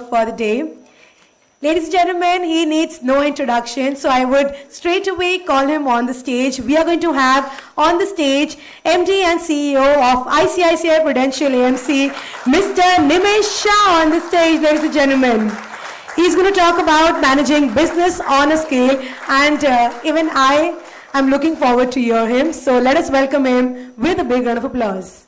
For the day. Ladies and gentlemen, he needs no introduction, so I would straight away call him on the stage. We are going to have on the stage MD and CEO of ICICI Prudential AMC, Mr. Nimesh Shah on the stage, ladies and gentlemen. He's going to talk about managing business on a scale, and even I am looking forward to hear him. So let us welcome him with a big round of applause.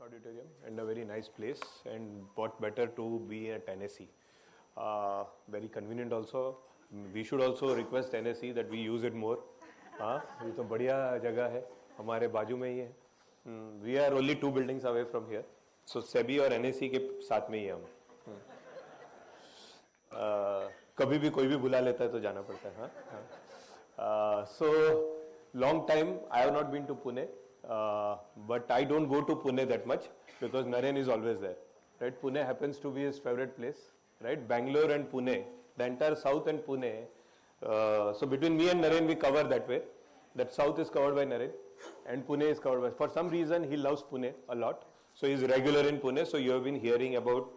Auditorium and a very nice place, and what better to be at NSE. Very convenient also. We should also request NSE that we use it more. ये तो बढ़िया जगह है, हमारे बाजू में ही है. We are only 2 buildings away from here, so SEBI और NSE के साथ में ही हम. कभी भी कोई भी बुला लेता है तो जाना पड़ता है. So long time I have not been to Pune. But I don't go to Pune that much because Naren is always there, right? Pune happens to be his favorite place, right? Bangalore and Pune, the entire south and Pune. So between me and Naren, we cover that way. That south is covered by Naren and Pune is covered by. For some reason, he loves Pune a lot. So he's regular in Pune. So you have been hearing about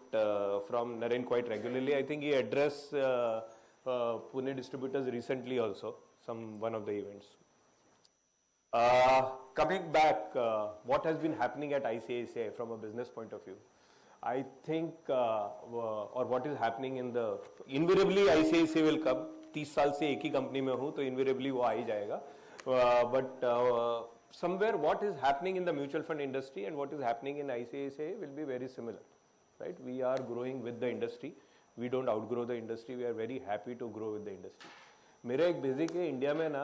from Naren quite regularly. I think he addressed Pune distributors recently also, one of the events. Coming back, what has been happening at ICICI from a business point of view? I think, or what is happening in the, invariably ICICI will come. 30 साल से एक ही company में हूँ तो invariably वो आ ही जाएगा. But somewhere what is happening in the mutual fund industry and what is happening in ICICI will be very similar, right? We are growing with the industry. We don't outgrow the industry. We are very happy to grow with the industry. मेरा एक basic है India में ना,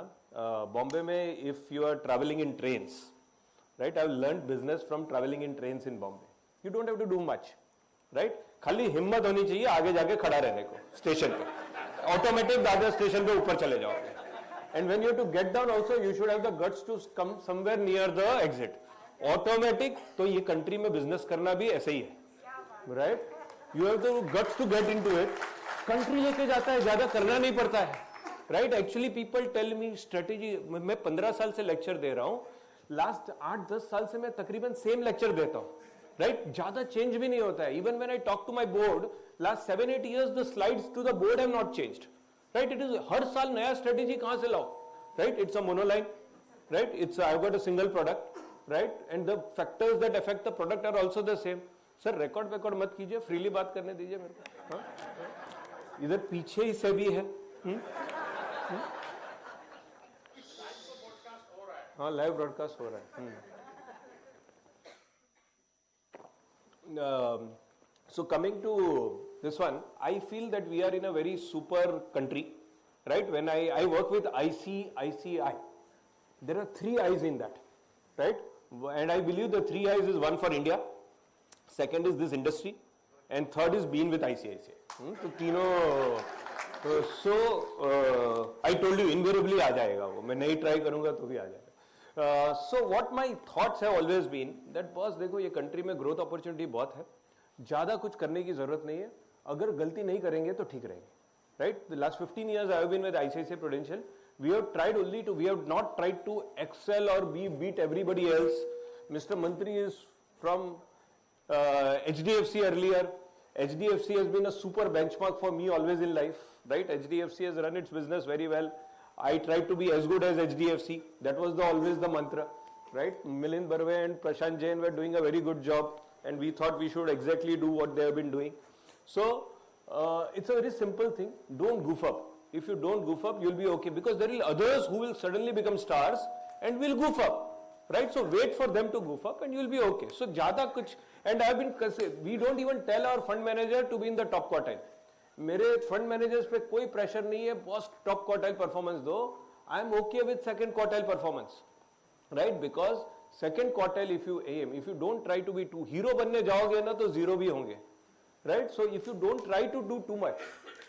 बॉम्बे में if you are travelling in trains, right? I have learned business from travelling in trains in Bombay. You don't have to do much, right? खाली हिम्मत होनी चाहिए आगे जाके खड़ा रहने को स्टेशन पे. ऑटोमेटिक दादर स्टेशन पे ऊपर चले जाओगे. And when you to get down also you should have the guts to come somewhere near the exit. Automatic. तो ये कंट्री में बिजनेस करना भी ऐसे ही है, right? You have the guts to get into it. Country लेके जाता है, ज्यादा करना नहीं पड़ता है, right? Actually people tell me strategy. मैं 15 साल से लेक्चर दे रहा हूं. लास्ट 8-10 साल से मैं तकरीबन सेम लेक्चर देता हूं, राइट? ज्यादा चेंज भी नहीं होता है. Even when I talk to my board last 7-8 years the slides to the board have not changed, right? It is हर साल नया स्ट्रेटेजी कहां से लाओ, right? It's a monoline, right? It's I have got a single product, right? And the factors that affect the product are also the same. Sir record मत कीजिए, freely बात करने दीजिए मेरे को. इधर पीछे ही से भी है. हाँ, लाइव ब्रॉडकास्ट हो रहा है. So coming to this one, I feel that we are in a very super country, right? When I work with ICICI, there are 3 I's in that, right? And I believe the 3 I's is one for India, second is this industry, and third is being with ICICI. तो तीनों. So I told you invariably आ जाएगा वो. मैं नहीं try करूंगा तो भी आ जाएगा. So what my thoughts have always been that boss देखो ये कंट्री में ग्रोथ अपॉर्चुनिटी बहुत है, ज्यादा कुछ करने की जरूरत नहीं है. अगर गलती नहीं करेंगे तो ठीक रहेंगे, right? The last 15 years I have been with ICICI Prudential. We have not tried to excel or beat everybody else. Mr. Mantri is from HDFC earlier. HDFC has been a super benchmark for me always in life, right? HDFC has run its business very well. I tried to be as good as HDFC. That was always the mantra, right? Milind Barve and Prashant Jain were doing a very good job, and we thought we should exactly do what they have been doing. So it's a very simple thing. Don't goof up. If you don't goof up, you'll be okay, because there will others who will suddenly become stars and will goof up, right? So wait for them to goof up and you'll be okay. So ज़्यादा कुछ. And we don't even tell our fund manager to be in the top quartile. मेरे fund managers पे कोई pressure नहीं है, boss top quartile performance दो. I am okay with second quartile performance, right? Because second quartile if you don't try to be to hero बनने जाओगे ना तो जीरो भी होंगे, right? So if you don't try to do too much,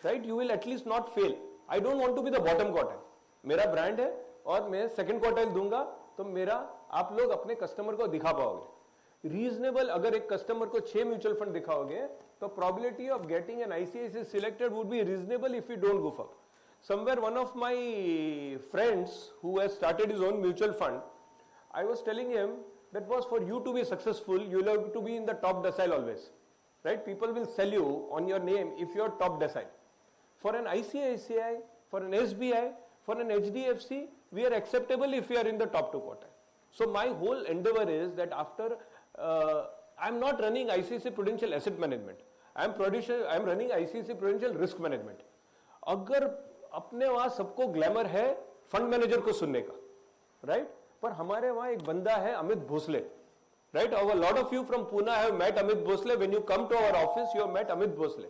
right, you will at least not fail. I don't want to be the bottom quartile. मेरा brand है और मैं सेकंड क्वार्टाइल दूंगा तो मेरा आप लोग अपने कस्टमर को दिखा पाओगे. रीजनेबल, अगर एक कस्टमर को 6 म्यूचुअल फंड दिखाओगे the probability of getting an ICICI selected would be reasonable if we don't goof up. Somewhere one of my friends who has started his own mutual fund, I was telling him that was for you to be successful, you'll have to be in the top decile always. Right? People will sell you on your name if you're top decile. For an ICICI, for an SBI, for an HDFC, we are acceptable if we are in the top 2 quartile. So my whole endeavor is that after, I'm not running ICICI Prudential Asset Management. I'm running ICICI Prudential Risk Management. अगर अपने वहाँ सबको glamour है fund manager को सुनने का, right? पर हमारे वहाँ एक बंदा है Amit Bhosle, right? A lot of you from Pune have met Amit Bhosle. When you come to our office, you have met Amit Bhosle.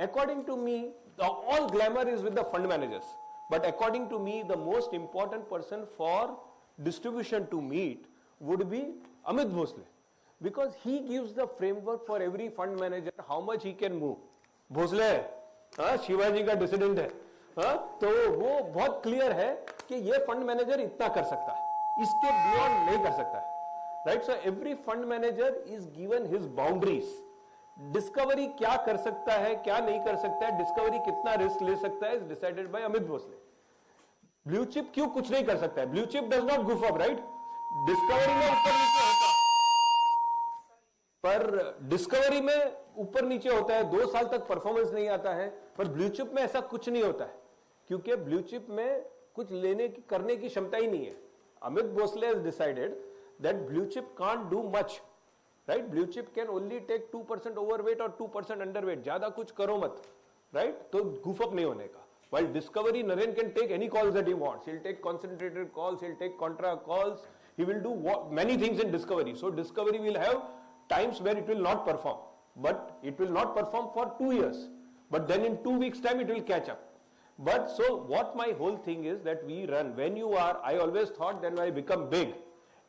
According to me, all glamour is with the fund managers. But according to me, the most important person for distribution to meet would be Amit Bhosle. Because he gives the framework for every fund manager, how much he can move. Bhosle है, शिवाजी का dissident है, तो वो बहुत clear है कि ये fund manager इतना कर सकता है, इसके बियॉन्ड नहीं कर सकता है. Right, so every fund manager is given his boundaries. Discovery क्या कर सकता है, क्या नहीं कर सकता है, discovery कितना रिस्क ले सकता है, is decided by Amit Bhosle. Blue chip क्यों कुछ नहीं कर सकता है? Blue chip does not goof up, right? Discovery में ऊपर नीचे होता है, पर डिस्कवरी में ऊपर नीचे होता है, 2 साल तक परफॉर्मेंस नहीं आता है. पर ब्लू चिप में ऐसा कुछ नहीं होता है, क्योंकि ब्लू चिप में कुछ लेने की करने की क्षमता ही नहीं है. Amit Bhosle has decided that blue chip can't do much, right? Blue chip can only take 2% overweight or 2% underweight. ज्यादा कुछ करो मत, right? तो goof up नहीं होने का. While discovery, Naren can take any calls that he wants. He'll take concentrated calls, he'll take contra calls, he will do many things in discovery. So discovery will have times where it will not perform, but it will not perform for 2 years. But then in 2 weeks time it will catch up. But so what my whole thing is that we run, when you are, I always thought that when I become big,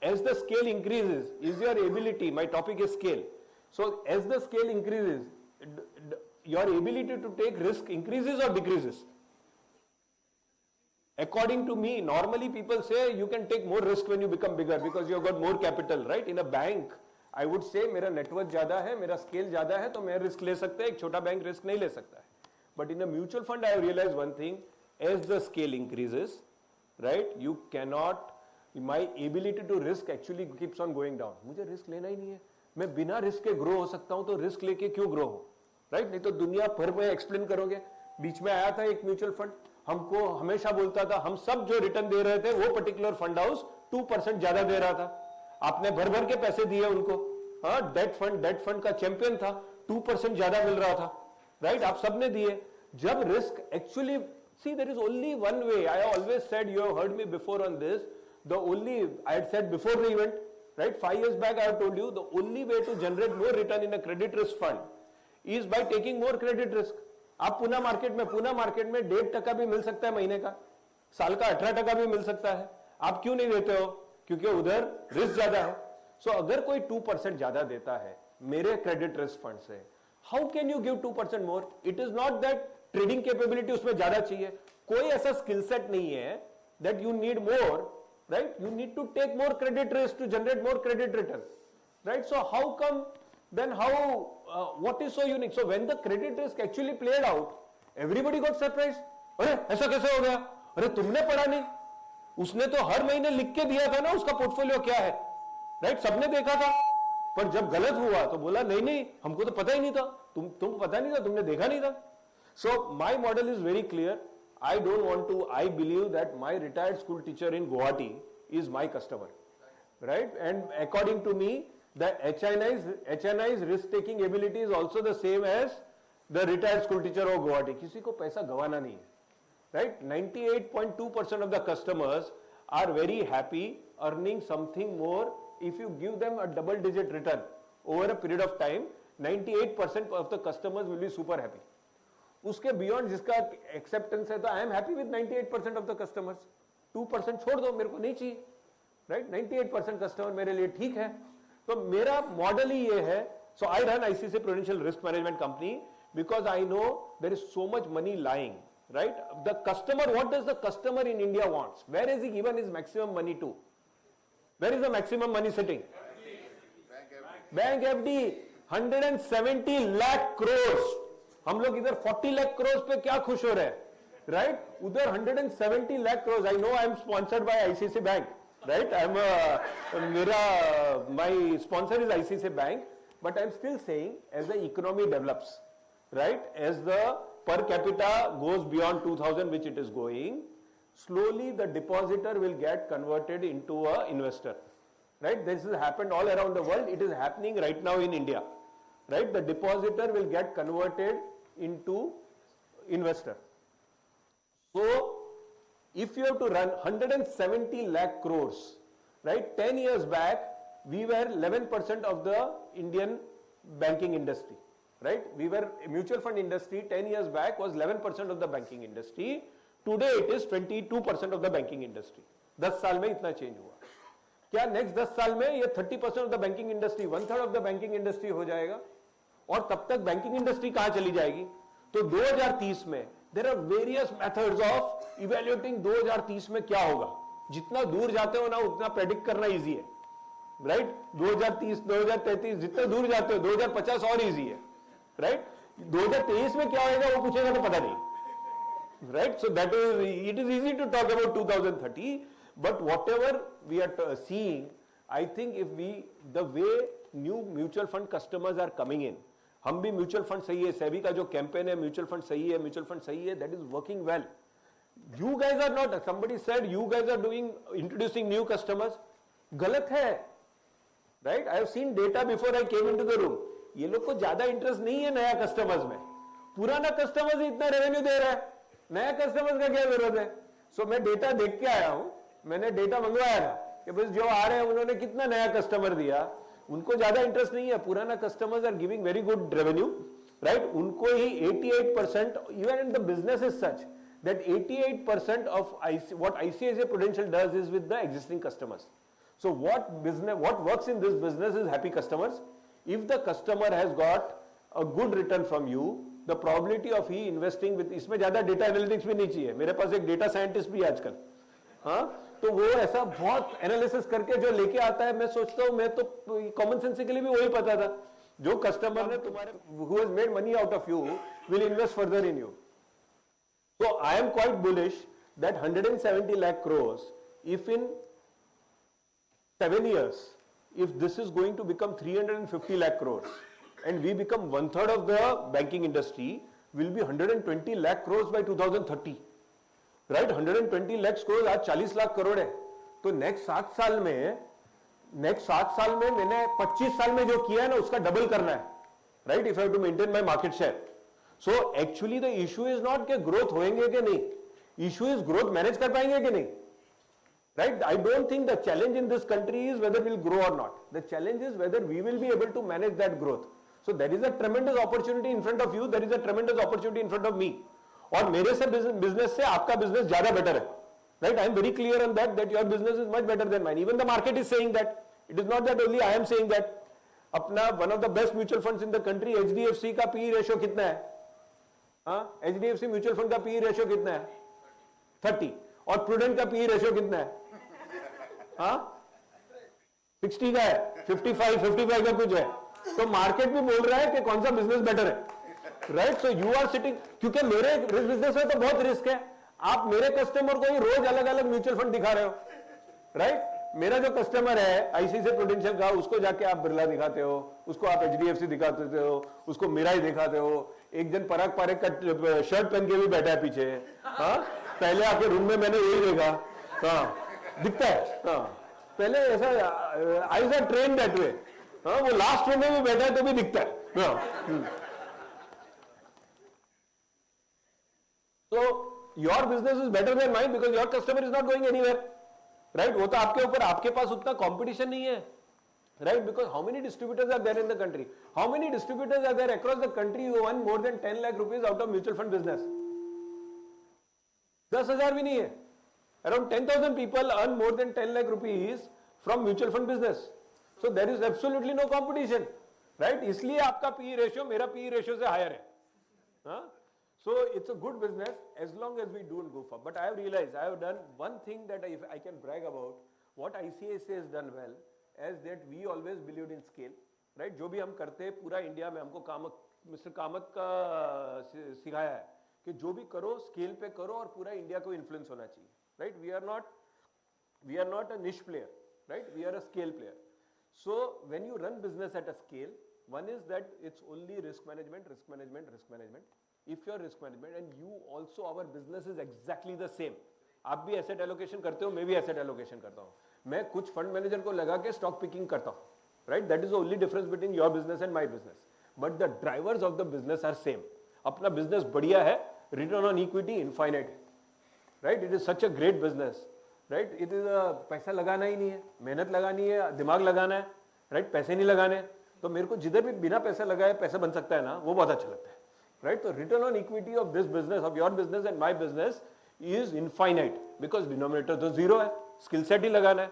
as the scale increases, is your ability, my topic is scale. So as the scale increases, your ability to take risk increases or decreases? According to me, normally people say you can take more risk when you become bigger because you have got more capital, right? In a bank, I would say मेरा network ज्यादा है, मेरा scale ज्यादा है, तो मैं risk ले सकता है, एक छोटा बैंक रिस्क नहीं ले सकता है. But in a mutual fund, I have realized one thing: as the scale increases, right, you cannot. My ability to risk actually keeps on going down. मुझे रिस्क लेना ही नहीं है, मैं बिना रिस्क के ग्रो हो सकता हूं, तो रिस्क लेके क्यों ग्रो हो, राइट? नहीं तो दुनिया भर में एक्सप्लेन करोगे. बीच में आया था एक म्यूचुअल फंड, हमको हमेशा बोलता था हम सब जो रिटर्न दे रहे थे वो पर्टिकुलर फंड हाउस 2% ज्यादा दे रहा था. आपने भर भर के पैसे दिए उनको. हाँ, डेट फंड का चैंपियन था, 2% ज्यादा मिल रहा था, राइट? आप सबने दिए. जब risk actually, see there is only one way. I always said, you have heard me before on this, the only, I had said before the event, right, 5 years back I have told you, the only way to generate more return in a credit risk fund is by taking more credit risk. आप Poona market में 1.5% भी मिल सकता है महीने का, साल का 18% भी मिल सकता है. आप क्यों नहीं देते हो? क्योंकि उधर रिस्क ज्यादा है. सो अगर कोई 2% ज्यादा देता है मेरे क्रेडिट रिस्क फंड से, how can you give 2% more? It is not that trading capability उसमें ज्यादा चाहिए, कोई ऐसा स्किल सेट नहीं है that you need more, right? You need to take more credit risk to generate more credit return, right? So how come then, what is so unique? So when the credit risk actually played out, everybody got surprised. अरे ऐसा कैसे हो गया? अरे तुमने पढ़ा नहीं, उसने तो हर महीने लिख के दिया था ना उसका पोर्टफोलियो क्या है, राइट? सबने देखा था, पर जब गलत हुआ तो बोला नहीं नहीं हमको तो पता ही नहीं था, तुम पता नहीं था, तुमने देखा नहीं था. So my model is very clear. I don't want to, I believe that my retired school teacher in Guwahati is my customer, right? And according to me, the HNI's risk-taking ability is also the same as the retired school teacher of Guwahati. किसी को पैसा गवाना नहीं है, right? 98.2% of the customers are very happy earning something more if you give them a double-digit return over a period of time. 98% of the customers will be super happy. उसके beyond जिसका acceptance है, तो I am happy with 98% of the customers. 2% छोड़ दो, मेरे को नहीं चाहिए, राइट? 98% कस्टमर मेरे लिए ठीक है. तो मेरा मॉडल ही ये है. So I run ICICI prudential risk management company because I know there is so much money lying, right? The customer, what does the customer in India wants? Where is he given his maximum money to? Where is the maximum money sitting? Bank FD. 170 lakh crore. हम लोग इधर 40 लाख करोड़ पे क्या खुश हो रहे हैं, right? उधर 170 lakh crore. I know I am sponsored by ICICI bank, right? my sponsor is ICICI Bank, but I'm still saying as the economy develops, right? As the per capita goes beyond 2000, which it is going, slowly the depositor will get converted into a investor, right? This has happened all around the world. It is happening right now in India, right? The depositor will get converted into investor. So if you have to run 170 lakh crores, right? 10 years back, we were 11% of the Indian banking industry, right? We were mutual fund industry 10 years back was 11% of the banking industry. Today it is 22% of the banking industry. 10 साल में इतना change हुआ। क्या next 10 साल में ये 30% of the banking industry, 1/3 of the banking industry हो जाएगा? और तब तक बैंकिंग इंडस्ट्री कहां चली जाएगी? तो 2030 में there are various methods of evaluating 2030 में क्या होगा। जितना दूर जाते हो ना उतना प्रेडिक्ट करना इजी है, राइट? 2030, 2033 जितना दूर जाते हो 2050 और इजी है, राइट? 2023 में क्या होगा वो पूछेगा तो पता नहीं, right? So that is, it is easy to talk about 2030, but whatever we are seeing, I think if we, the way new mutual fund customers are coming in, हम भी म्यूचुअल फंड सही है, सेबी का जो कैंपेन है mutual fund सही है, mutual fund सही है, that is working well. You guys are not, somebody said you guys are doing, introducing new customers, गलत है, right? I have seen data before I came into the room. ये लोग को ज्यादा इंटरेस्ट नहीं है नया कस्टमर्स में, पुराना कस्टमर्स इतना रेवेन्यू दे रहा है, नया कस्टमर्स का क्या जरूरत है? सो मैं डेटा देख के आया हूं, मैंने डेटा मंगवाया था कि बस जो आ रहे हैं उन्होंने कितना नया कस्टमर दिया, उनको ज्यादा इंटरेस्ट नहीं है, पुराना customers are giving very good revenue, right? उनको ही 88%, even in the business is such that 88% of what ICICI Prudential does is with the existing customers. So what works in this business is happy customers. If the customer has got a good return from you, the probability of he investing with, इसमें ज्यादा data analytics भी नहीं चाहिए, मेरे पास एक data scientist भी है आजकल, हाँ? तो वो ऐसा बहुत एनालिसिस करके जो लेके आता है, मैं सोचता हूँ, मैं तो कॉमन सेंसिकली भी वही पता था, जो कस्टमर ने तुम्हारे, who has made money out of you will invest further in you. So I am quite bullish that 170 lakh crores, if in 7 years, if this is going to become 350 lakh crores, and we become 1/3 of the banking industry, will be 120 lakh crores by 2030, right? 120 lakh crores आज 40 लाख करोड़ है, तो next 7 साल में मैंने 25 साल में जो किया है ना उसका डबल करना है, right? If I have to maintain my market share. So actually the issue is not कि ग्रोथ होएंगे कि नहीं, issue is ग्रोथ मैनेज कर पाएंगे कि नहीं, right? I don't think the challenge in this country is whether we'll grow or not. The challenge is whether we will be able to manage that growth. So there is a tremendous opportunity in front of you, there is a tremendous opportunity in front of me. और मेरे से business से आपका business ज्यादा better है, right? I am very clear on that your business is much better than mine. Even the market is saying that. It is not that only I am saying that. अपना one of the best mutual funds in the country, HDFC का PE ratio कितना है? हाँ, HDFC mutual fund का PE ratio कितना है? 30, और prudent का PE रेशियो कितना है? हाँ, 60 का है, 55 का कुछ है, तो मार्केट भी बोल रहा है कि कौन सा बिजनेस बेटर है, right? So you are sitting, क्योंकि मेरे बिजनेस में तो बहुत रिस्क है, आप मेरे कस्टमर को ही रोज अलग अलग म्यूचुअल फंड दिखा रहे हो, राइट? मेरा जो कस्टमर है आईसीआईसीआई प्रूडेंशियल का, उसको जाके आप बिरला दिखाते हो, उसको आप एचडीएफसी दिखाते हो, उसको मिराई दिखाते हो, एक जन पराग पारेख का शर्ट पहन के भी बैठा है पीछे, हाँ? पहले आपके रूम में मैंने यही देखा, हाँ, दिखता है, हाँ, पहले ऐसा eyes are train that way, हाँ, वो लास्ट रूम में भी बैठा है तो भी दिखता है, हाँ. So your business is better than mine because your customer is not going anywhere, right? वो तो आपके ऊपर, आपके पास उतना कंपटीशन नहीं है, right? Because how many distributors are there in the country? How many distributors are there across the country who earn more than 10 lakh rupees out of mutual fund business? 10,000 भी नहीं है. Around 10,000 people earn more than 10 lakh rupees from mutual fund business. So there is absolutely no competition, right? इसलिए आपका PE ratio मेरा PE ratio से higher है, हाँ? So it's a good business as long as we don't go for. But I have realized, I have done one thing that if I can brag about, what ICICI has done well, is that we always believed in scale. Right? जो भी हम करते हैं पूरा India में, हमको mister Kamat का सिखाया है कि जो भी करो स्केल पे करो और पूरा इंडिया को इन्फ्लुएंस होना चाहिए, right? We are not a niche player, right? We are a scale player. So when you run business at a scale, one is that it's only risk management. If you're risk management and you also, our business is exactly the same. आप भी asset allocation करते हो, मैं भी asset allocation करता हूँ. मैं कुछ फंड मैनेजर को लगा के स्टॉक पिकिंग करता हूँ, right? That is the only difference between your business and my business. But the drivers of the business are same. अपना बिजनेस बढ़िया है, return on equity infinite, right? It is such a great business, right? It is पैसा लगाना ही नहीं है, मेहनत लगानी है, दिमाग लगाना है, राइट? पैसे नहीं लगाने. तो मेरे को जिधर भी बिना पैसा लगाए पैसा बन सकता है ना, वो बहुत अच्छा लगता है, राइट? तो return on equity of this business, of your business and my business is infinite because denominator तो जीरो है, स्किल सेट ही लगाना है.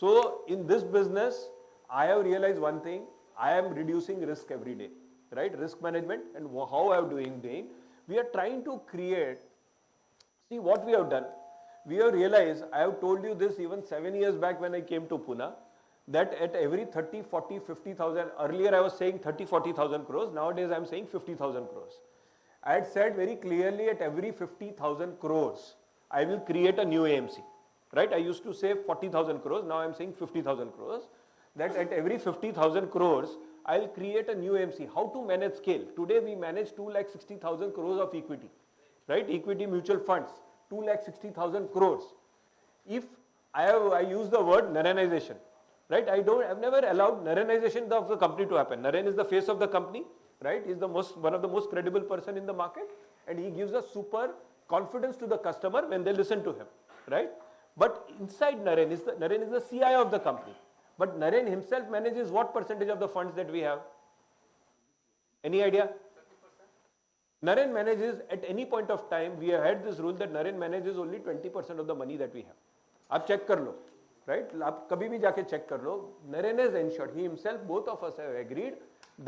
So in this business I have realise one thing, I am reducing risk every day, right? Risk management and how I am doing, we are trying to create, see what we have done. We have realized, I have told you this even 7 years back when I came to Pune, that at every 30, 40, 50,000, earlier I was saying 30, 40,000 crores, nowadays I am saying 50,000 crores. I had said very clearly at every 50,000 crores, I will create a new AMC, right? I used to say 40,000 crores, now I am saying 50,000 crores, that at every 50,000 crores, I will create a new AMC. How to manage scale? Today we manage 2,60,000 crores of equity, right? Equity mutual funds, 2,60,000 crores. If I use the word Narenization, right? I've never allowed Narenization of the company to happen. Naren is the face of the company, right? He's one of the most credible person in the market, and he gives a super confidence to the customer when they listen to him, right? But inside Naren is the CIO of the company. But Naren himself manages what percentage of the funds that we have? Any idea? Naren manages at any point of time, we have had this rule that Naren manages only 20% of the money that we have. आप check कर लो, right? आप कभी भी जाके check कर लो. Naren has ensured, he himself, both of us have agreed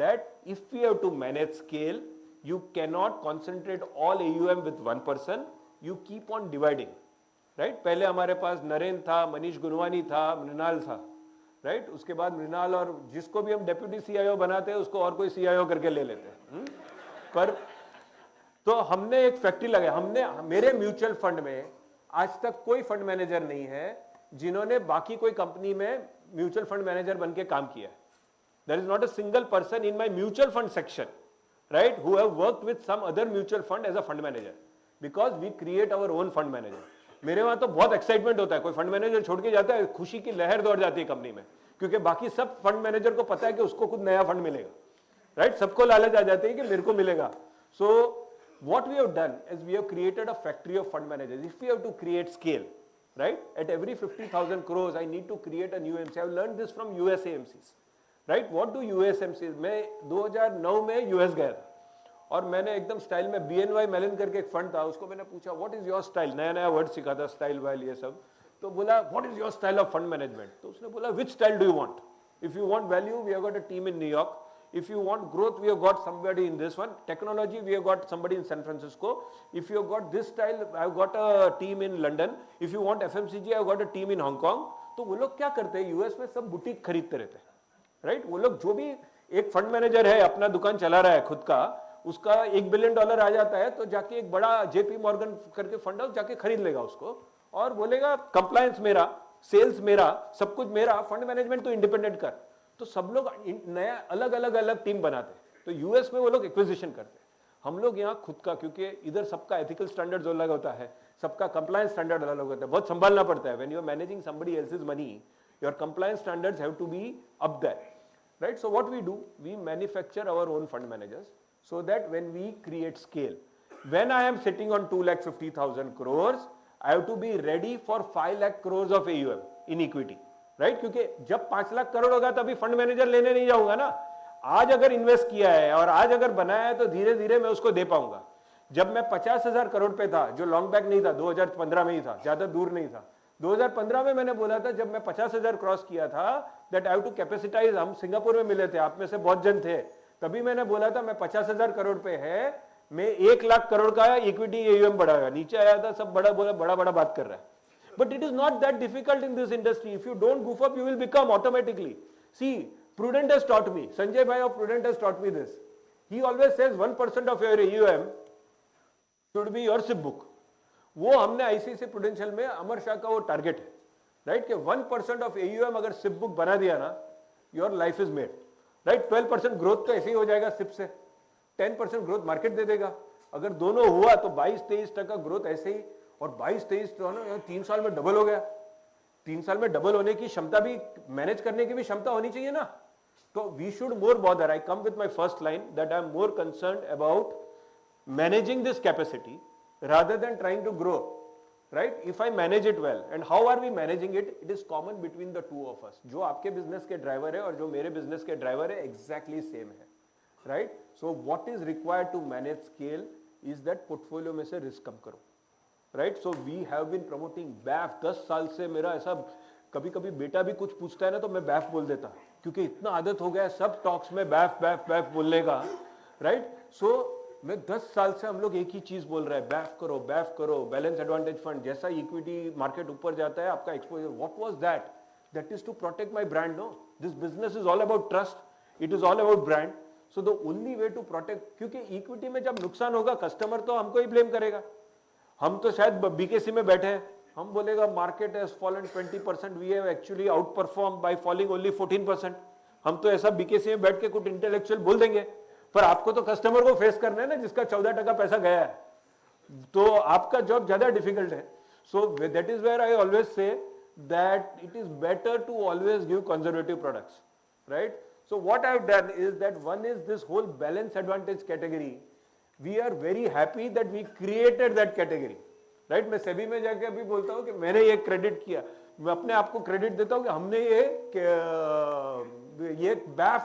that if we have to manage scale, you cannot concentrate all AUM with one person, you keep on dividing, right? पहले हमारे पास नरेन था, मनीष गुनवानी था, मृणाल था, right? उसके बाद मृणाल और जिसको भी हम डेप्यूटी CIO बनाते हैं उसको और कोई CIO करके ले लेते हैं. पर तो हमने एक फैक्ट्री लगाया, मेरे म्यूचुअल फंड में आज तक कोई फंड मैनेजर नहीं है जिन्होंने बाकी कोई कंपनी में म्यूचुअल फंड मैनेजर बन के काम किया है. There is not a single person in my mutual fund section, right, who have worked with some other mutual fund as a fund manager, because we create our own fund manager. मेरे वहां तो बहुत excitement होता है, कोई fund manager छोड़ के जाता है, खुशी की लहर दौड़ जाती है कंपनी में, क्योंकि बाकी सब फंड मैनेजर को पता है कि उसको खुद नया फंड मिलेगा, राइट? सबको लालच आ जाती है कि मेरे को मिलेगा. सो what we have done is we have created a factory of fund managers. If we have to create scale, right, at every 50,000 crores, I need to create a new AMC. I have learned this from US AMCs, right? What do US AMCs? मैं 2009 में US गया था और मैंने एकदम style में BNY Mellon करके एक फंड था, उसको मैंने पूछा what is your style? नया वर्ड सीखा था, स्टाइल वाइल ये सब. तो बोला what is your style of fund management? तो उसने बोला which style do you want? If you want value, we have got a team in New York. If you want growth, we have got somebody in this one. Technology, we have got somebody in San Francisco. If you have got this style, I have got a team in London. If you want FMCG, I have got a team in Hong Kong. तो वो लोग क्या करते हैं, US में सब boutique खरीदते रहते हैं, राइट? वो लोग जो भी एक फंड मैनेजर है, अपना दुकान चला रहा है खुद का, उसका $1 बिलियन आ जाता है तो जाके एक बड़ा JP Morgan करके फंड हाउस जाके खरीद लेगा उसको और बोलेगा कंप्लायंस मेरा, सेल्स मेरा, सब कुछ मेरा, फंड मैनेजमेंट तो इंडिपेंडेंट कर. तो सब लोग नया अलग अलग टीम बनाते हैं. तो यूएस में वो लोग एक्विजिशन करते हैं, हम लोग यहाँ खुद का, क्योंकि इधर सबका एथिकल स्टैंडर्ड्स अलग होता है, सबका कंप्लायंस स्टैंडर्ड अलग होता है, बहुत संभालना पड़ता है. When you are managing somebody else's money, your compliance standards have to be up there, right? So what we do, we manufacture our own fund managers so that when we create scale, when I am sitting on 2,50,000 crores, I have to be ready for 5 lakh crores of AUM in equity, right? क्योंकि जब 5 लाख करोड़ होगा तभी fund manager लेने नहीं जाऊंगा ना. आज अगर इन्वेस्ट किया है और आज अगर बनाया है तो धीरे धीरे मैं उसको दे पाऊंगा. जब मैं 50,000 करोड़ पे था, जो लॉन्ग बैक नहीं था, 2015 में ही था, ज्यादा दूर नहीं था. 2015 में मैंने बोला था, जब मैं 50,000 क्रॉस किया था, दैट आई हैव टू कैपेसिटाइज. हम सिंगापुर में मिले थे, आप में से बहुत जन थे, तभी मैंने बोला था मैं 50,000 करोड़ पे है, मैं 1 लाख करोड़ का इक्विटी AUM बढ़ाया. नीचे आया था, सब बड़ा बात कर रहा है. But it is not that difficult in this industry. If you don't goof up, you will become automatically. See, Prudent has taught me, Sanjay Bhai of Prudent has taught me this. He always says 1% of your AUM should be your SIP book. वो हमने ICICI Prudential में अमर शाह का वो target है, right, कि 1% of AUM अगर SIP book बना दिया ना, your life is made, right. 12% growth तो ऐसे ही हो जाएगा सिप से, 10% ग्रोथ मार्केट दे देगा. अगर दोनों हुआ तो 22-23% ग्रोथ ऐसे ही, और 22-23 3 साल में डबल हो गया. 3 साल में डबल होने की क्षमता भी, मैनेज करने की भी क्षमता होनी चाहिए ना. तो we should more bother. I come with my first line that I am more concern about managing this capacity rather than trying to grow, right? If I manage it well, and how are we managing it? It is common between the two of us. जो आपके business के driver है और जो मेरे business के driver है, exactly same है, right? So what is required to manage scale is that portfolio में से risk कम करो, right? So we have been promoting BAF. 10 साल से मेरा ऐसा, कभी कभी बेटा भी कुछ पूछता है ना तो मैं BAF बोल देता, क्योंकि इतना आदत हो गया है सब टॉक्स में BAF BAF BAF बोलने का, right? So मैं 10 साल से हम लोग एक ही चीज बोल रहे हैं, BAF करो, बैलेंस एडवांटेज फंड. जैसा इक्विटी मार्केट ऊपर जाता है आपका exposure, what was that? That is to protect my brand. No, this business is all about trust, it is all about brand. So the only way to protect, क्योंकि equity में जब नुकसान होगा customer तो हमको ही ब्लेम करेगा. हम तो शायद बीकेसी में बैठे हैं, हम बोलेगा market has fallen 20%, we have actually outperform by falling only 14%. हम तो ऐसा बीकेसी में बैठ के कुछ इंटेलेक्चुअल बोल देंगे, पर आपको तो कस्टमर को फेस करना है ना जिसका 14% पैसा गया है, तो आपका जॉब ज्यादा डिफिकल्ट है. So that is where I always say that it is better to always give conservative products, right. So what I have done is that one is this whole balance advantage category. We are very happy that we created that category, right. मैं सेबी में जाके अभी बोलता हूं कि मैंने ये credit किया, मैं अपने आप को क्रेडिट देता हूं कि हमने ये BAF,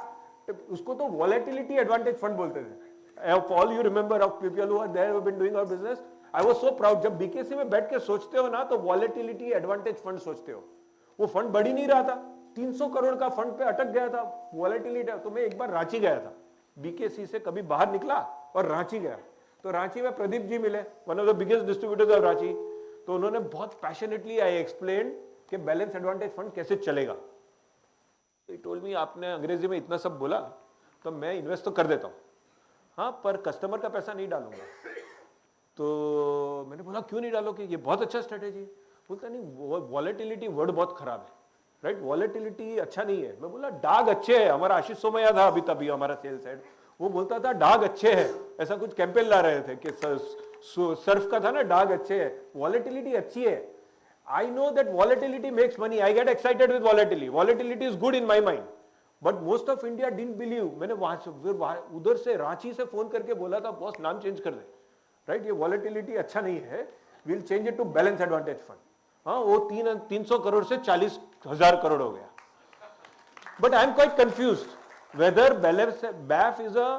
उसको तो वॉलेटिलिटी एडवांटेज फंड बोलते थे. All you remember of people who are there who been doing our business. I was so proud. जब बीकेसी में बैठ के सोचते हो ना तो वॉलेटिलिटी एडवांटेज फंड सोचते हो. वो फंड बढ़ ही नहीं रहा था, 300 करोड़ का फंड पे अटक गया था वॉलेटिलिटी. तो मैं एक बार रांची गया था, बीकेसी से कभी बाहर निकला और रांची गया, तो रांची में प्रदीप जी मिले, one of the biggest distributors of Ranchi. तो उन्होंने बहुत पैशनेटली आई एक्सप्लेन कि बैलेंस एडवांटेज फंड कैसे चलेगा. He told me, आपने अंग्रेजी में इतना सब बोला तो मैं इन्वेस्ट तो कर देता हूँ, हाँ, पर कस्टमर का पैसा नहीं डालूंगा. तो मैंने बोला क्यों नहीं डालोगे, ये बहुत अच्छा स्ट्रेटेजी. बोलता नहीं, वॉलेटिलिटी वर्ड बहुत खराब है, राइट. वॉलेटिलिटी अच्छा नहीं है. मैं बोला डाग अच्छे है. हमारा आशीष सोमैया था अभी तभी हमारा सेल्स हेड, वो बोलता था डाग अच्छे है. ऐसा कुछ कैंपेन ला रहे थे कि सर्फ का था ना, डाग अच्छे है, वॉलेटिलिटी अच्छी है. I know that volatility makes money. I get excited with volatility. Volatility is good in my mind. But most of India didn't believe. मैंने उधर से रांची से फोन करके बोला था, बॉस नाम चेंज कर दे, राइट. ये volatility अच्छा नहीं है, we'll change it to balance advantage fund. हाँ, वो 300 करोड़ से 40,000 करोड़ हो गया. But I am quite confused whether BAF is a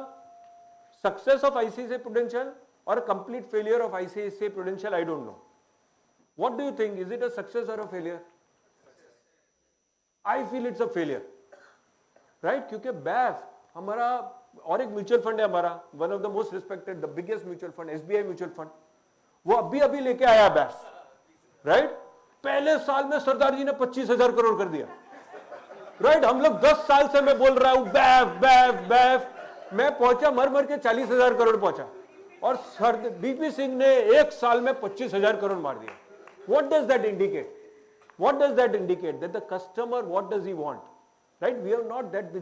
success of ICICI Prudential or a complete failure of ICICI Prudential. I don't know. What do you think? Is it a success or a failure? I feel it's a failure, right? क्योंकि BAF हमारा और एक mutual fund है हमारा, one of the most respected, the biggest mutual fund, SBI mutual fund, वो अभी लेके आया BAF, right? पहले साल में सरदार जी ने 25,000 करोड़ कर दिया, right? हम लोग 10 साल से मैं बोल रहा हूं BAF, मैं पहुंचा मर के 40,000 करोड़ पहुंचा, और सर बीपी सिंह ने एक साल में 25,000 करोड़ मार दिया. What does that indicate? What does that indicate? That the customer, what does he want? Right? We are not that.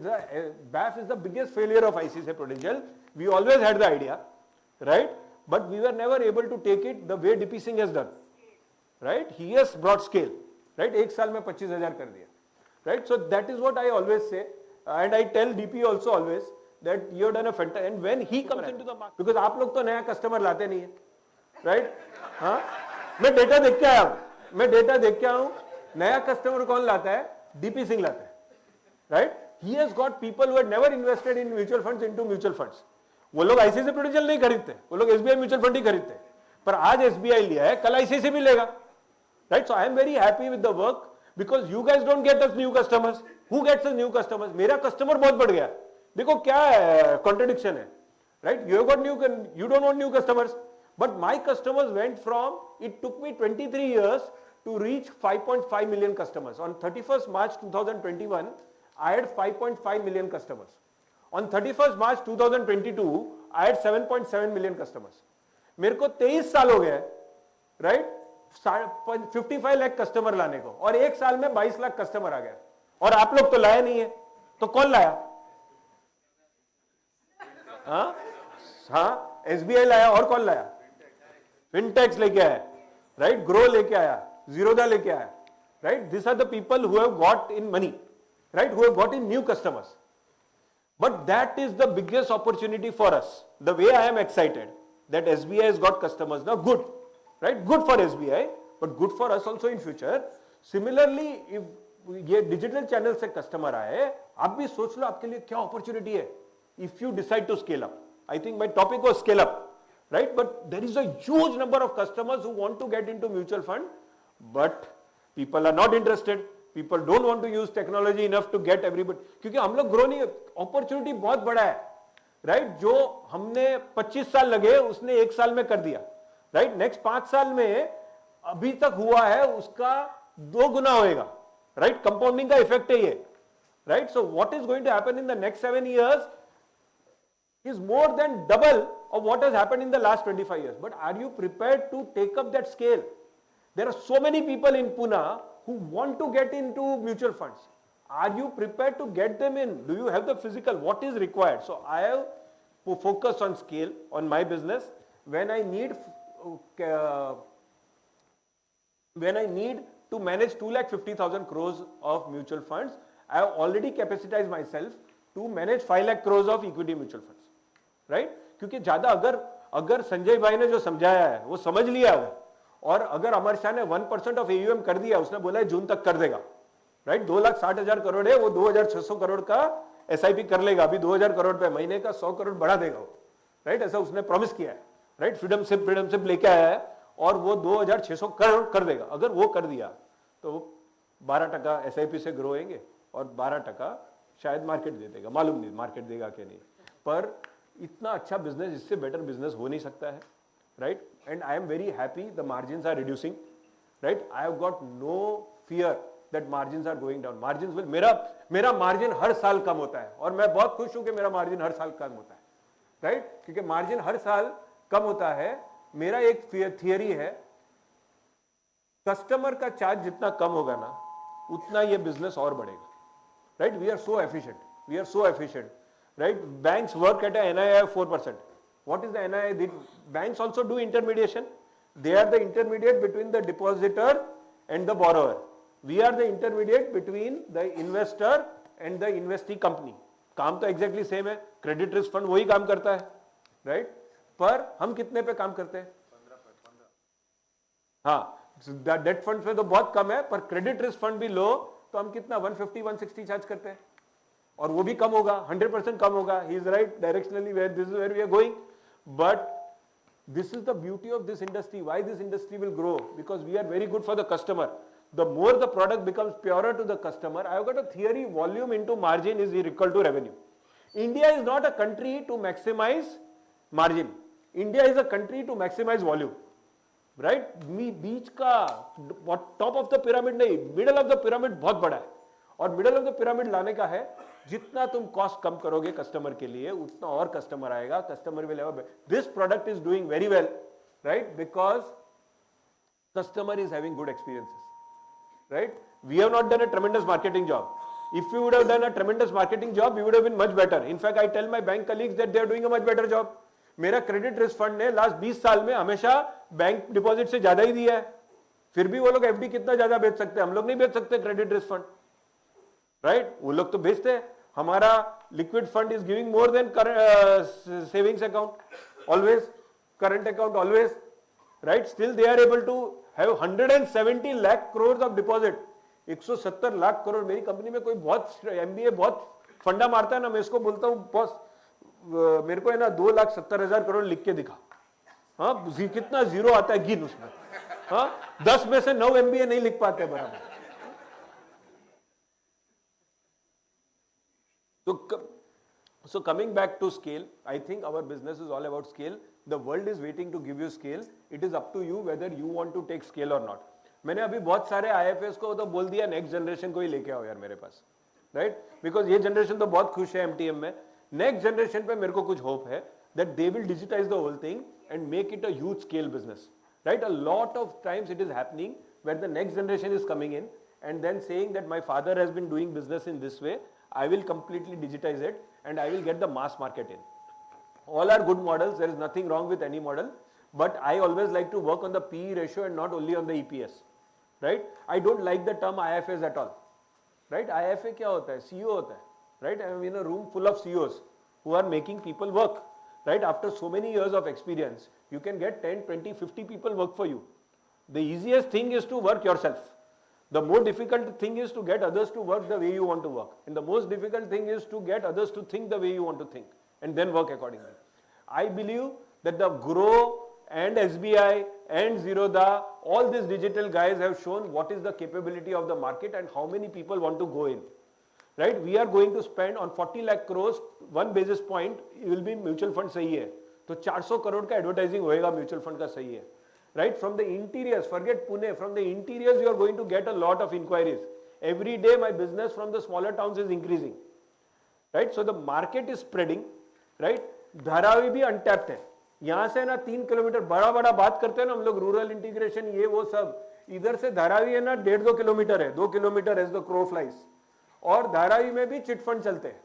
BAF is the biggest failure of ICICI Prudential. We always had the idea, right? But we were never able to take it the way DP Singh has done. Right? He has brought scale. Right? एक साल में 25,000 कर दिया. Right? So that is what I always say, and I tell DP also always that you have done a fantastic. And when he comes into the market, because आप लोग तो नया customer लाते नहीं है, right? हाँ? मैं डेटा देख के आया हूं, नया कस्टमर कौन लाता है? डीपी सिंह लाता है, right. He has got people who had never invested in mutual funds into mutual funds. वो लोग आईसीआईसीआई प्रूडेंशियल नहीं खरीदते, वो लोग एसबीआई म्यूचुअल फंड ही खरीदते हैं. पर आज एसबीआई लिया है, कल आईसीआईसीआई भी लेगा, right. So I am very happy with the work because you guys don't get us new customers. Who gets us new customers? मेरा कस्टमर बहुत बढ़ गया. देखो क्या कॉन्ट्रडिक्शन है, right. You have got new, you don't want new customers. But my customers went from, it took me 23 years to reach 5.5 million customers. On 31st March 2021, I had 5.5 million customers. On 31st March 2022, I had 7.7 million customers. मेरे को 23 साल हो गए, right, 55 lakh customer लाने को, और एक साल में 22 लाख कस्टमर आ गया, और आप लोग तो लाया नहीं है, तो कौन लाया? हाँ, एसबीआई लाया, और कौन लाया? फिनटेक्स लेके आया, राइट, ग्रो लेके आया, जीरोधा लेके आया, right. This are the people who have got in money, right, who have got in new customers. But that is the biggest opportunity for us. The way I am excited that SBI has got customers now, good, right? Good for SBI, but good for us also in future. Similarly, if ये digital channel से customer आए, आप भी सोच लो आपके लिए क्या opportunity है. If you decide to scale up, I think my topic was scale up, right? But there is a huge number of customers who want to get into mutual fund, but people are not interested. People don't want to use technology enough to get everybody, क्योंकि हम लोग grow नहीं, opportunity बहुत बड़ा है, right. जो हमने 25 साल लगे उसने एक साल में कर दिया, राइट. नेक्स्ट 5 साल में अभी तक हुआ है उसका 2 गुना होएगा, राइट. कंपाउंडिंग का इफेक्ट है ये, right. So what is going to happen in the next 7 years is more than double of what has happened in the last 25 years. But are you prepared to take up that scale? There are so many people in Pune who want to get into mutual funds. Are you prepared to get them in? Do you have the physical? What is required? So I have to focus on scale on my business. When I need to manage 2,50,000 crores of mutual funds, I have already capacitized myself to manage 5 lakh crores of equity mutual funds, right? क्योंकि ज्यादा अगर संजय भाई ने जो समझाया है वो समझ लिया है, और अगर अमर शाह ने 1% ऑफ AUM कर दिया, उसने बोला है जून तक कर देगा, राइट. 2,60,000 करोड़ है, वो 2,600 करोड़ का SIP कर लेगा, अभी 2,000 करोड़ पे, महीने का 100 करोड़ बढ़ा देगा वो, राइट. ऐसा उसने प्रॉमिस किया है, राइट. फ्रीडम सिप लेके आया है, और वो 2,600 करोड़ कर देगा. अगर वो कर दिया तो 12% SIP से ग्रो होंगे, और 12% शायद मार्केट दे देगा, मालूम नहीं मार्केट देगा कि नहीं, पर इतना अच्छा बिजनेस, इससे बेटर बिजनेस हो नहीं सकता है, right? And I am very happy the margins are reducing, right? I have got no fear that margins are going down. Margins will, मेरा margin हर साल कम होता है, और मैं बहुत खुश हूं कि मेरा margin हर साल कम होता है, right? क्योंकि margin हर साल कम होता है. मेरा एक थियरी है, कस्टमर का चार्ज जितना कम होगा ना, उतना ये बिजनेस और बढ़ेगा, right? We are so efficient, right? Banks work at a NII of 4%. What is the NII? The banks also do intermediation. They are the intermediate between the depositor and the borrower. We are the intermediate between the investor and the investee company. काम तो exactly same है. Credit risk fund वही काम करता है, right? पर हम कितने पे काम करते हैं? 15. हाँ, डेट फंड पे तो बहुत कम है, पर क्रेडिट रिस्क फंड भी लो तो हम कितना 150-160 चार्ज करते हैं, और वो भी कम होगा, 100% कम होगा. He is right directionally where this is where we are going. But this is the beauty of this industry. Why this industry will grow? Because we are very good for the customer. The more the product becomes purer to the customer, I have got a theory, volume into margin is equal to revenue. India is not a country to maximize margin. India is a country to maximize volume. Right? बीच का top of the pyramid नहीं, middle of the pyramid बहुत बड़ा है, और middle of the pyramid लाने का है, जितना तुम कॉस्ट कम करोगे कस्टमर के लिए, उतना और कस्टमर आएगा. Customer will have this product is doing very well, right, because customer is having good experiences, right. We have not done a tremendous marketing job. If you would have done a tremendous marketing job, we would have been much better. In fact I tell my bank colleagues that they are doing a much better job. मेरा credit risk fund ने last 20 साल में हमेशा bank deposit से ज्यादा ही दिया है, फिर भी वो लोग FD कितना ज्यादा बेच सकते हैं, हम लोग नहीं बेच सकते क्रेडिट रिस्क फंड, राइट. वो लोग तो बेचते हैं. हमारा liquid fund is giving more than savings account always, current account always, right. Still they are able to have 170 lakh crore of deposit. 170 lakh crore. मेरी कंपनी में कोई बहुत MBA बहुत फंडा मारता है ना, मैं इसको बोलता हूँ बॉस मेरे को है ना 2,70,000 करोड़ लिख के दिखा. हाँ, कितना जीरो आता है गिन उसमें. हाँ, 10 में से 9 MBA नहीं लिख पाते बराबर. So coming back to scale, I think our business is all about scale. The world is waiting to give you scale. It is up to you whether you want to take scale or not. मैंने अभी बहुत सारे IFS को तो बोल दिया next generation को ही लेके आओ यार मेरे पास, राइट, बिकॉज ये जनरेशन तो बहुत खुश है एमटीएम में. नेक्स्ट जनरेशन पे मेरे को कुछ होप है that they will digitize the whole thing and make it a huge scale business. Right, a lot of times it is happening where the next generation is coming in and then saying that my father has been doing business in this way, I will completely digitize it and I will get the mass market in. All are good models, there is nothing wrong with any model, but I always like to work on the PE ratio and not only on the EPS. Right, I don't like the term IFAs at all. Right, IFA क्या होता है? CEO होता है. Right, I am in a room full of CEOs who are making people work. Right, after so many years of experience, you can get 10, 20, 50 people work for you. The easiest thing is to work yourself. The more difficult thing is to get others to work the way you want to work. And the most difficult thing is to get others to think the way you want to think and then work accordingly. I believe that the Grow and SBI and Zerodha, all these digital guys have shown what is the capability of the market and how many people want to go in. Right? We are going to spend on 40 lakh crores, 1 basis point will be mutual fund सही है. तो 400 करोड़ का advertising होएगा mutual fund का सही है. Right, from the interiors, forget Pune, from the interiors you are going to get a lot of inquiries. Every day my business from the smaller towns is increasing. Right, so the market is spreading. Right, Dharavi भी untapped है. यहाँ से ना 3 kilometre बड़ा बड़ा बात करते हैं ना हम लोग रूरल इंटीग्रेशन ये वो सब, इधर से धारावी है ना 1.5-2 किलोमीटर है, 2 kilometre as the crow flies. और धारावी में भी चिट फंड चलते हैं.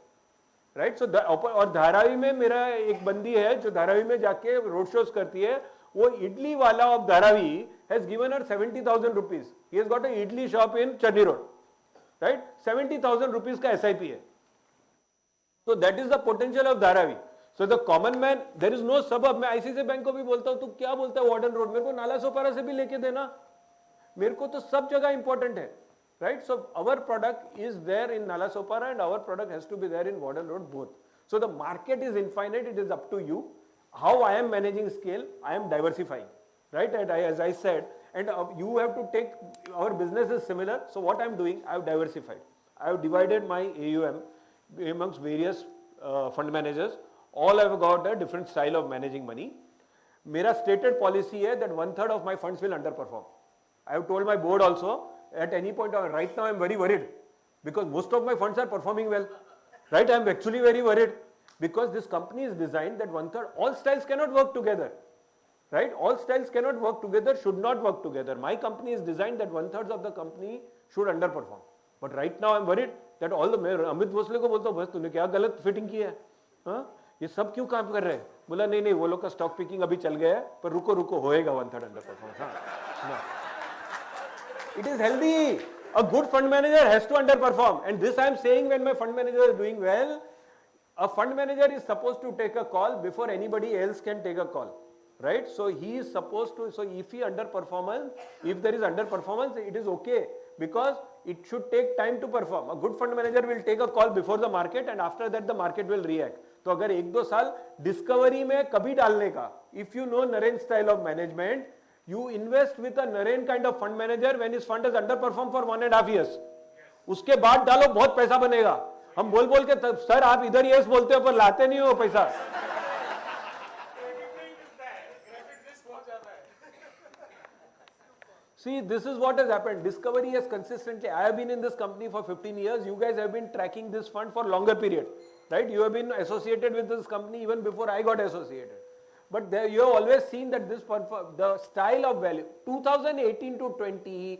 राइट, सो और धारावी में मेरा एक बंदी है जो धारावी में जाके रोड शोज करती है. वो इडली वाला of Dharavi has given her 70,000 rupees. He has got an idli shop in Channi Road. Right? 70,000 rupees का SIP है. So that is the potential of Dharavi. So the common man, there is no suburb. मैं ICICI bank को भी बोलता हूँ, तू क्या बोलता है वार्डन रोड, मेरे को नाला सोपारा से भी लेके देना. मेरे को तो सब जगह इंपॉर्टेंट है. Right? So our product is there in Nala Sopara and our product has to be there in Warden Road both. So the market is infinite. It is up to you. How I am managing scale, I am diversifying, right? And as I said, and you have to take, our business is similar. So what I am doing, I have diversified. I have divided my AUM amongst various fund managers. All have got a different style of managing money. मेरा stated policy है that 1/3 of my funds will underperform. I have told my board also at any point. Right now I am very worried because most of my funds are performing well. Right, I am actually very worried. Because this company is designed that 1/3, all styles cannot work together. Right? All styles cannot work together, should not work together. My company is designed that 1/3 of the company should underperform. But right now I am worried that all the, मैं अमित भोसले को बोलता हूँ बस तूने क्या गलत fitting की है, हाँ? ये सब क्यों काम कर रहे हैं? बोला नहीं नहीं वो लोग का स्टॉक पिकिंग अभी चल गया है पर रुको रुको होएगा 1/3 underperform. हाँ. It is healthy. A good fund manager has to underperform. And this I am saying when my fund manager is doing well. A fund manager is supposed to take a call before anybody else can take a call, right? So he is supposed to, so if he underperformance, if there is underperformance, it is okay because it should take time to perform. A good fund manager will take a call before the market and after that the market will react. तो अगर 1-2 साल discovery में कभी डालने का, if you know Naren style of management, you invest with a Naren kind of fund manager when his fund has underperformed for 1.5 years. उसके बाद डालो बहुत पैसा बनेगा. हम बोल बोल के सर आप इधर यस बोलते हो पर लाते नहीं हो पैसा. See, this is what has happened. Discovery has consistently, I have been in this company for 15 years. You guys have been tracking this fund for longer period. Right? You have been associated with this company even before I got associated. But there, you have always seen that this the style of value, 2018 to 20,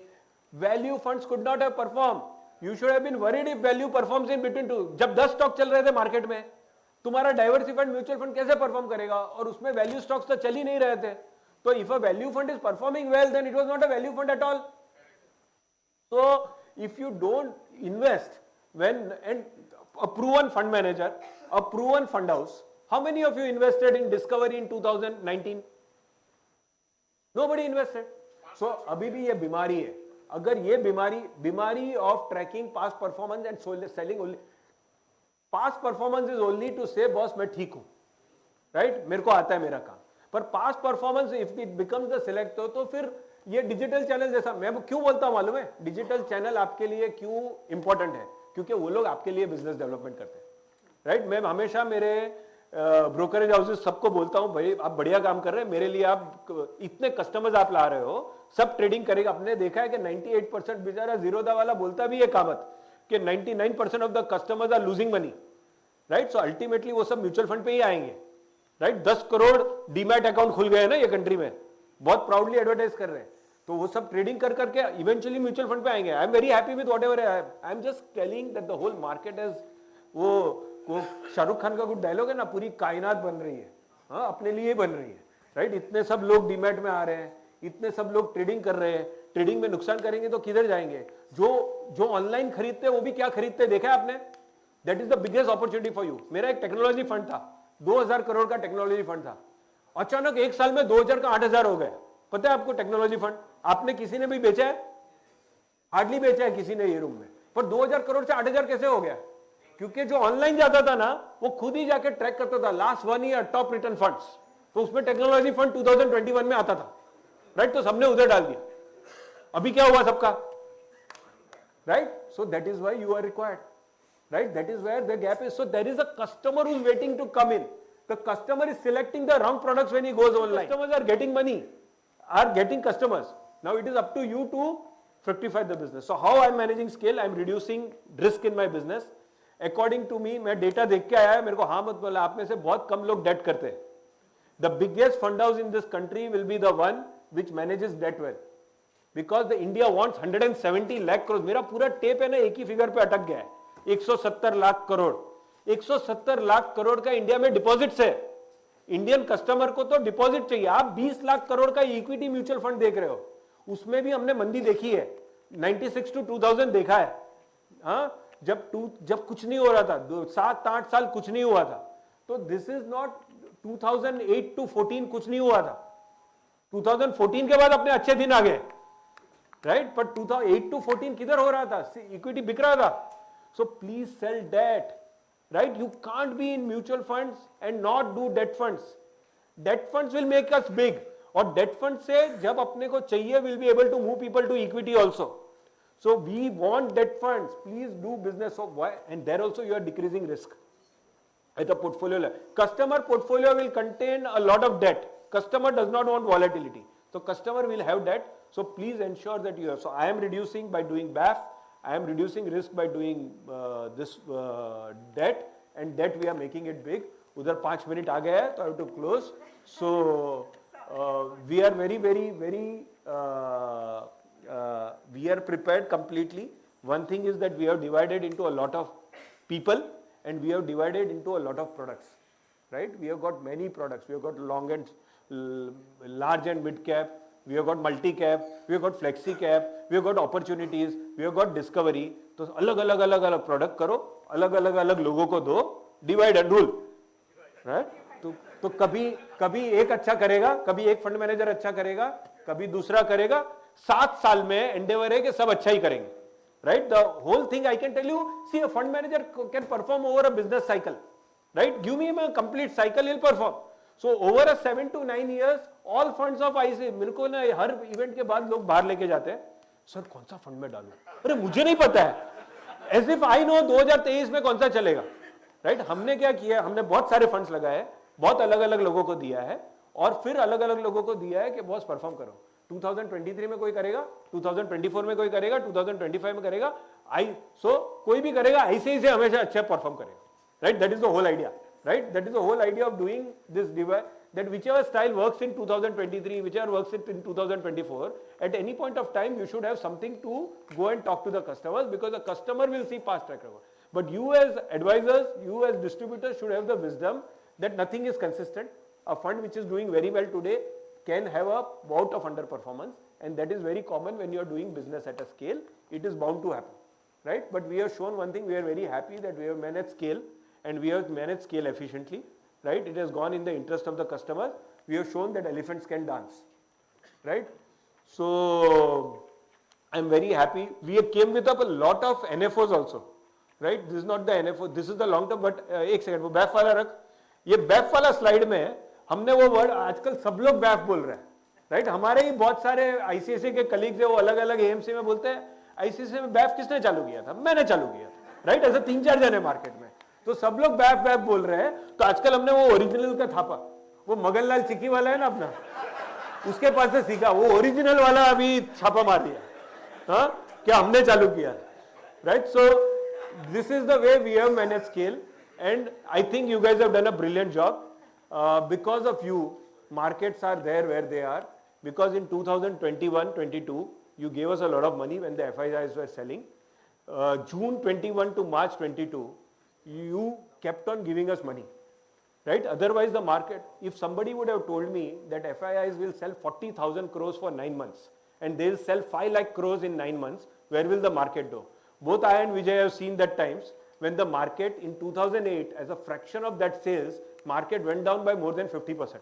value funds could not have performed. You should have been worried if value performs in between two. जब 10 stock चल रहे थे market में, तुम्हारा diversified mutual fund कैसे perform करेगा? और उसमें वैल्यू स्टॉक्स तो चल ही नहीं रहे थे. तो if a value fund is performing well, then it was not a value fund at all. So if you don't invest when and a proven fund manager, a proven fund house, how many of you invested in Discovery in 2019? Nobody invested. So अभी भी ये बीमारी है. अगर ये बीमारी of tracking past performance and selling only, past performance is only to say boss मैं ठीक हूँ, right? मेरे को आता है मेरा काम. पर past performance if it becomes the select तो फिर ये डिजिटल चैनल जैसा, मैं क्यों बोलता हूँ मालूम है? डिजिटल चैनल आपके लिए क्यों इंपॉर्टेंट है? क्योंकि वो लोग आपके लिए बिजनेस डेवलपमेंट करते हैं, राइट? मैं हमेशा मेरे ब्रोकरेज हाउसेस सबको बोलता हूँ भाई आप बढ़िया काम कर रहे हैं, मेरे लिए आप इतने कस्टमर्स आप ला रहे हो, सब ट्रेडिंग करेगा. आपने देखा है कि 98% बेचारा जीरोधा वाला बोलता भी है कहावत, कि 99% of the customers are losing money, right? So ultimately वो सब म्यूचुअल फंड पे ही आएंगे, राइट? 10 करोड़ डीमैट अकाउंट खुल गए हैं ना ये कंट्री में, बहुत प्राउडली एडवर्टाइज कर रहे हैं, तो वो सब ट्रेडिंग कर करके इवेंचुअली म्यूचुअल फंड पे आएंगे. I am very happy with whatever I am just telling that the whole market is, वो शाहरुख खान का कुछ डायलॉग है ना, पूरी कायनात बन रही है, हाँ, अपने लिए बन रही है, राइट? इतने सब लोग डीमैट में आ रहे हैं, इतने सब लोग ट्रेडिंग कर रहे हैं, ट्रेडिंग में नुकसान करेंगे तो किधर जाएंगे? जो ऑनलाइन खरीदते हैं वो भी क्या खरीदते हैं देखा है आपने? That is the biggest opportunity for you. मेरा एक टेक्नोलॉजी फंड था, 2000 करोड़ का टेक्नोलॉजी फंड था, अचानक एक साल में 2000 का 8000 हो गया. पता है आपको टेक्नोलॉजी फंड आपने किसी ने भी बेचा है? हार्डली बेचा है किसी ने ये रूम में. पर 2000 करोड़ से 8000 कैसे हो गया? क्योंकि जो ऑनलाइन जाता था ना वो खुद ही जाके ट्रैक करता था last 1 year top return funds, तो उसमें टेक्नोलॉजी फंड 2021 में आता था, राइट? तो सबने उधर डाल दिया. अभी क्या हुआ सबका, right? So that is why you are required, right? That is where the gap is. So there is a customer who is waiting to come in. The customer is selecting the wrong products when he goes online. Customers are getting money, are getting customers. Now it is up to you to fructify the business. So how I am managing scale? I am reducing risk in my business. According to me, मैं data देख के आया, मेरे को हाँ मत बोला, आप में से बहुत कम लोग debt करते हैं. The biggest fund house in this country will be the one which manages debt well. Because the India wants 170 lakh crores. मेरा पूरा टेप है ना एक ही फिगर पे अटक गया है. 170 लाख करोड़, 170 लाख करोड़ का इंडिया में डिपॉजिट्स है. इंडियन कस्टमर को तो डिपॉजिट चाहिए. आप 20 लाख करोड़ का इक्विटी म्यूचुअल फंड देख रहे हो, उसमें भी हमने मंदी देखी है. 96 to 2000 देखा है, हाँ, जब कुछ नहीं हो रहा था, 7-8 साल कुछ नहीं हुआ था. तो दिस इज नॉट 2008 to 14 कुछ नहीं हुआ था. 2014 के बाद अपने अच्छे दिन आ गए, राइट? पर 2008 to 14 किधर हो रहा था? इक्विटी बिक रहा था. So please sell debt, right? You can't be in mutual funds and not do debt funds. Debt funds will make us big. और debt funds से जब अपने को चाहिए, we'll be able to move people to equity also. So we want debt funds. Please do business of why? And there also you are decreasing risk at the portfolio level. Customer portfolio will contain a lot of debt. Customer does not want volatility. So customer will have debt. So please ensure that you have. So I am reducing by doing BAF. I am reducing risk by doing this debt, and debt we are making it big. उधर 5 minute आ गया है, तो I have to close. So we are very we are prepared completely. One thing is that we have divided into a lot of people, and we have divided into a lot of products, right? We have got many products. We have got long and large and mid cap. We have got multi cap, we have got flexi cap, we have got opportunities, we have got discovery. तो अलग अलग product करो, अलग लोगों को दो, divide and rule, right? तो कभी एक अच्छा करेगा, कभी एक फंड मैनेजर अच्छा करेगा, कभी दूसरा करेगा. 7 साल में एंडेवर है कि सब अच्छा ही करेंगे, right? The whole thing I can tell you, see a fund manager can perform over a business cycle, right? Give me a complete cycle, will perform. So over a 7 to 9 years, all funds of ICICI, मेरे को ना हर event के बाद लोग बाहर लेके जाते हैं, सर कौन सा फंड में डालूं? अरे मुझे नहीं पता है. As if I know 2023 में कौन सा चलेगा, राइट? हमने क्या किया, हमने बहुत सारे फंड्स लगाए, बहुत अलग अलग लोगों को दिया है, और फिर अलग अलग लोगों को दिया है कि बॉस परफॉर्म करो. 2023 में कोई करेगा, 2024 में कोई करेगा, 2025 में करेगा. कोई भी करेगा, ICICI से हमेशा अच्छा परफॉर्म करेगा, right? That is the whole idea. Right? That is the whole idea of doing this divide, that whichever style works in 2023, whichever works in 2024, at any point of time you should have something to go and talk to the customers, because the customer will see past track record. But you as advisors, you as distributors should have the wisdom that nothing is consistent. A fund which is doing very well today can have a bout of underperformance, and that is very common when you are doing business at a scale. It is bound to happen, right? But we have shown one thing, we are very happy that we have managed scale. And we have managed scale efficiently, right? It has gone in the interest of the customer. We have shown that elephants can dance, right? So I am very happy. We came with up a lot of NFOs also, right? This is not the NFO, this is the long term. But एक second, वो बैफ वाला रख. ये बैफ वाला slide में हमने वो word, आजकल सब लोग बैफ बोल रहे हैं, राइट? हमारे ही बहुत सारे ICICI के कलीग्स है, वो अलग अलग AMC में बोलते हैं. ICICI में बैफ किसने चालू किया था? मैंने चालू किया था, राइट? ऐसे 3-4 जने मार्केट में, तो सब लोग बैफ बोल रहे हैं. तो आजकल हमने वो ओरिजिनल का थापा, वो मगनलाल चिक्की वाला है ना अपना, उसके पास से सीखा, वो ओरिजिनल वाला अभी छापा मार दिया, हाँ, क्या हमने चालू किया, right? So this is the way we have managed scale, and I think you guys have done a brilliant job. Because of you, markets are there where they are. Because in 2021-22, you gave us a lot of money when the FIIs were selling. June 21 to March 22, you kept on giving us money, right? Otherwise, the market, if somebody would have told me that FIIs will sell 40,000 crores for 9 months and they'll sell 5 lakh crores in 9 months, where will the market go? Both I and Vijay have seen that times when the market in 2008, as a fraction of that sales, market went down by more than 50%.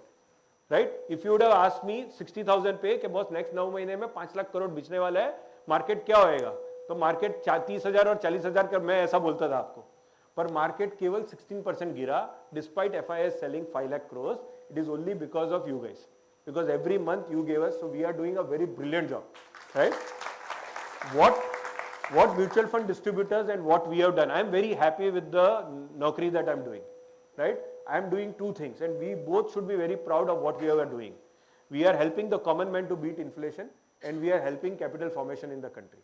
Right? If you would have asked me 60,000 पे कि boss next 9 महीने में 5 लाख करोड़ बिचने वाला है, market क्या होएगा? तो market 30,000 और 40,000 का मैं ऐसा बोलता था आपको, पर मार्केट केवल 16% गिरा despite FIIs selling 5 lakh crores. It is only because of you guys, because every month you gave us, so we are doing a very brilliant job, right? What mutual fund distributors and what we have done, I am very happy with the Naukri that I am doing, right? I am doing two things, and we both should be very proud of what we are doing. We are helping the common man to beat inflation, and we are helping capital formation in the country,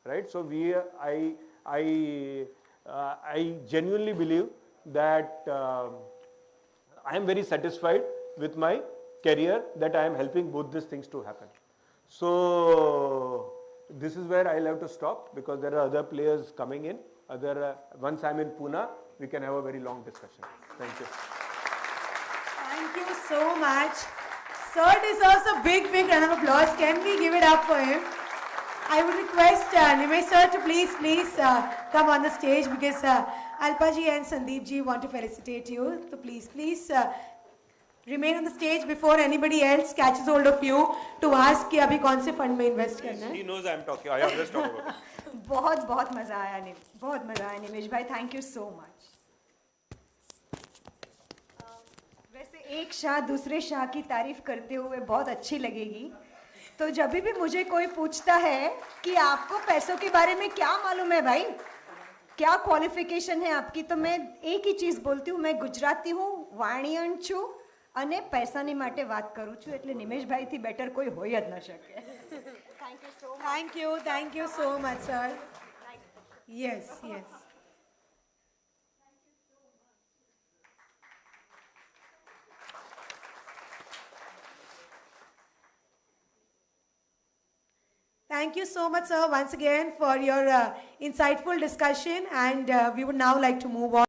right? So I genuinely believe that I am very satisfied with my career, that I am helping both these things to happen. So this is where I'll have to stop, because there are other players coming in. Once I'm in Pune, we can have a very long discussion. Thank you. Thank you so much. Sir deserves a big round of applause. Can we give it up for him? I would request Nimesh sir to please come on the stage, because Alpaji and Sandeepji want to felicitate you. So please remain on the stage before anybody else catches hold of you to ask कि अभी कौन से fund में invest करना है. He knows I'm talking. I always talk about it. बहुत मजा आया निमेश भाई, थैंक यू सो मच. वैसे एक शाह दूसरे शाह की तारीफ करते हुए बहुत अच्छी लगेगी. तो जब भी मुझे कोई पूछता है कि आपको पैसों के बारे में क्या मालूम है भाई, क्या क्वालिफिकेशन है आपकी, तो मैं एक ही चीज बोलती हूँ, मैं गुजराती हूँ, વાણિયણ છું અને પૈસાની માટે વાત કરું છું, એટલે નિમેશભાઈથી બેટર કોઈ હોઈ જ ન શકે. Thank you so much, sir. Yes. Thank you so much, sir, once again for your insightful discussion, and we would now like to move on.